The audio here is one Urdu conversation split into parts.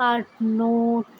8-9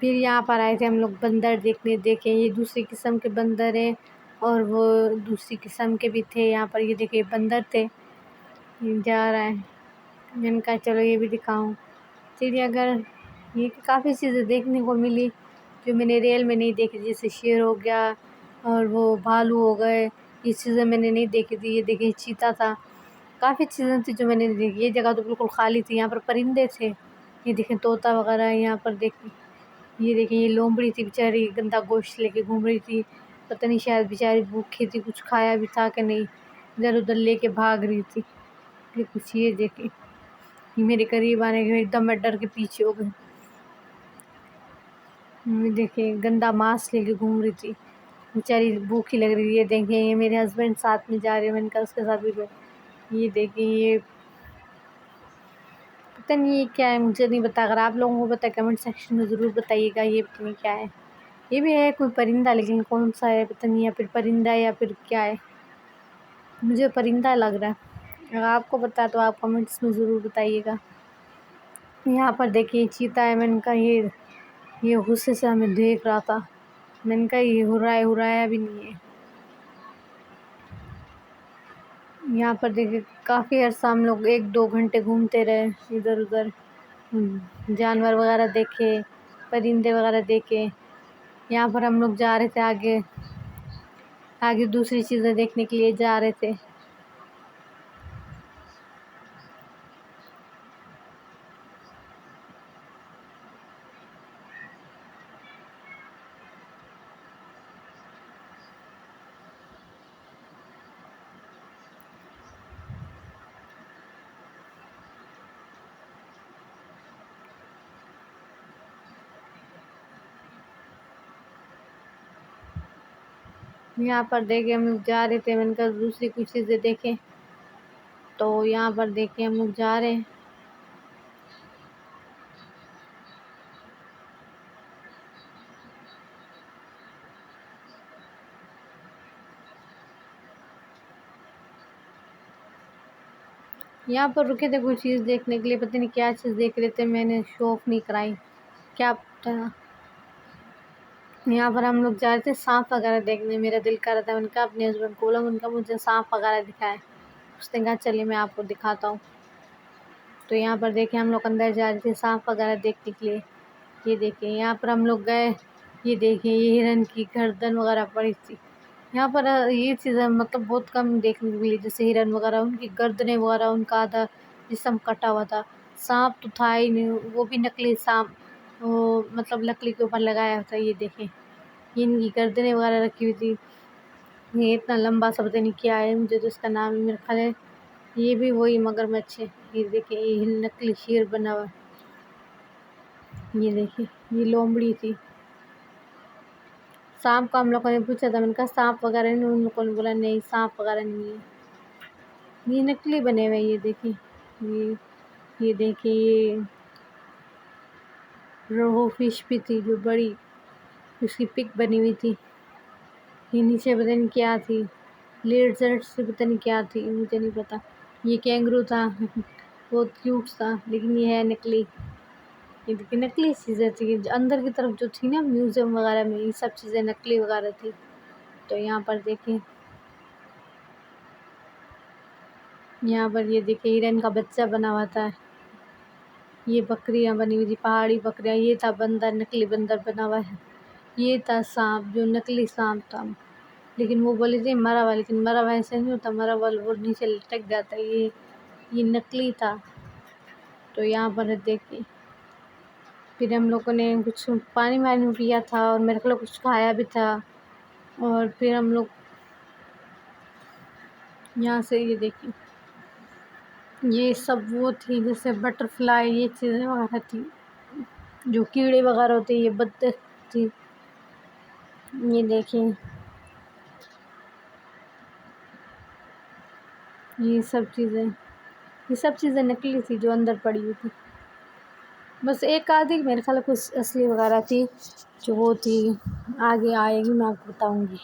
پھر یہاں پر آئے تھے ہم لوگ بندر دیکھنے، دیکھیں یہ دوسری قسم کے بندر ہیں اور وہ دوسری قسم کے بھی تھے. یہاں پر یہ دیکھیں بندر تھے، یہ جا رہا ہے. میں نے کہا چلو یہ بھی دکھاؤں. چڑیا گھر یہ کافی چیزیں دیکھنے کو ملی جو میں نے ریل میں نہیں دیکھی، جیسے شیر ہو گیا اور وہ بھالو ہو گئے. یہ چیزیں میں نے نہیں دیکھی تھی. یہ دیکھیں چیتا تھا. کافی چیزیں تھیں جو میں نے دیکھی. یہ جگہ تو بالکل خالی تھی. یہاں پر پرندے تھے. یہ دیکھیں طوطا وغیرہ ہے یہاں پر. دیکھیں یہ دیکھیں یہ لومڑی تھی بیچاری، گندا گوشت لے کے گھوم رہی تھی. پتہ نہیں شاید بیچاری بھوکھی تھی، کچھ کھایا بھی تھا کہ نہیں، ادھر ادھر لے کے بھاگ رہی تھی. یہ کچھ یہ دیکھیں یہ میرے قریب آنے کے ایک دم میں ڈر کے پیچھے ہو گئی. دیکھیں گندا ماس لے کے گھوم رہی تھی، بیچاری بھوکھی لگ رہی تھی. یہ دیکھیں یہ میرے ہسبینڈ ساتھ میں جا رہے ہیں، میں نے کہا اس کے ساتھ بھی یہ دیکھیں یہ پتہ نہیں یہ کیا ہے، مجھے نہیں پتا. اگر آپ لوگوں کو پتہ ہے کمنٹ سیکشن میں ضرور بتائیے گا. یہ پتہ نہیں کیا ہے. یہ بھی ہے کوئی پرندہ، لیکن کون سا ہے پتہ نہیں، یا پھر پرندہ یا پھر کیا ہے. مجھے پرندہ لگ رہا ہے. اگر آپ کو پتہ ہے تو آپ کمنٹس میں ضرور بتائیے گا. یہاں پر دیکھیے چیتا ہے. میں نے کہا یہ غصے سے ہمیں دیکھ رہا تھا. میں نے کہا یہ ہرایا بھی نہیں ہے. یہاں پر دیکھیں کافی عرصہ ہم لوگ 1-2 گھنٹے گھومتے رہے ادھر ادھر. جانور وغیرہ دیکھے، پرندے وغیرہ دیکھے. یہاں پر ہم لوگ جا رہے تھے آگے دوسری چیزیں دیکھنے کے لیے جا رہے تھے. یہاں پر دیکھیں ہم لوگ جا رہے تھے. میں نے کہا دوسری کچھ چیزیں دیکھیں. تو یہاں پر دیکھیں ہم لوگ جا رہے ہیں. یہاں پر رکے تھے کوئی چیز دیکھنے کے لیے، پتہ نہیں کیا چیز دیکھ رہے تھے. میں نے شو آف نہیں کرائی، کیا پتہ. یہاں پر ہم لوگ جا رہے تھے سانپ وغیرہ دیکھنے. میرا دل کر رہا تھا. میں نے کہا اپنے ہسبینڈ کو بولا، ان کا مجھے سانپ وغیرہ دکھائے. اس نے کہا چلیے میں آپ کو دکھاتا ہوں. تو یہاں پر دیکھیں ہم لوگ اندر جا رہے تھے سانپ وغیرہ دیکھنے کے لیے. یہ دیکھیں یہاں پر ہم لوگ گئے. یہ دیکھیں یہ ہرن کی گردن وغیرہ پڑی تھی. یہاں پر یہ چیزیں مطلب بہت کم دیکھنے کو ملی، جیسے ہرن وغیرہ ان کی گردنیں وغیرہ، ان کا آدھا جسم کٹا ہوا تھا. سانپ تو تھا ہی نہیں، وہ بھی نکلی سانپ، وہ مطلب لکڑی کے اوپر لگایا تھا. یہ دیکھیں یہ ان کی گردنیں وغیرہ رکھی ہوئی تھی. یہ اتنا لمبا سا پتہ نہیں کیا ہے، مجھے تو اس کا نام ہی میرا خیال ہے یہ بھی وہی مگرمچھ ہے. یہ دیکھیں یہ نکلی شیر بنا ہوا. یہ دیکھیں یہ لومڑی تھی. سانپ کا ہم لوگوں نے پوچھا تھا. میں نے کہا سانپ وغیرہ نہیں، ان لوگوں نے بولا نہیں سانپ وغیرہ نہیں ہے، یہ نکلی بنے ہوئے. یہ دیکھیں یہ دیکھیں یہ روہو فش بھی تھی جو بڑی، اس کی پک بنی ہوئی تھی. یہ نیچے پتہ نہیں کیا تھی، لیزرڈ سے پتہ نہیں کیا تھی، مجھے نہیں پتا. یہ کینگرو تھا، بہت کیوٹ تھا، لیکن یہ ہے نکلی. یہ دیکھیں نکلی چیزیں تھی. اندر کی طرف جو تھی نا میوزیم وغیرہ میں، یہ سب چیزیں نکلی وغیرہ تھی. تو یہاں پر دیکھیں یہاں پر یہ دیکھیں ہرن کا بچہ بنا ہوا تھا. یہ بکریاں بنی ہوئی تھی، پہاڑی بکریاں. یہ تھا بندر، نکلی بندر بنا ہوا ہے. یہ تھا سانپ جو نکلی سانپ تھا، لیکن وہ بولے تھے مرا ہوا، لیکن مرا ہوا ایسے نہیں ہوتا، مرا ہوا وہ نیچے لٹک جاتا ہے. یہ نکلی تھا. تو یہاں پر دیکھیں پھر ہم لوگوں نے کچھ پانی وانی پیا تھا اور میرے کو کچھ کھایا بھی تھا. اور پھر ہم لوگ یہاں سے یہ دیکھیں یہ سب وہ تھی جیسے بٹر فلائی، یہ چیزیں وغیرہ تھی جو کیڑے وغیرہ ہوتے ہیں. یہ بطخ تھی. یہ دیکھیں یہ سب چیزیں نکلی تھی جو اندر پڑی ہوئی تھی. بس ایک آدھی میرے خیال کچھ اصلی وغیرہ تھی جو وہ تھی. آگے آئے گی میں آپ کو بتاؤں گی.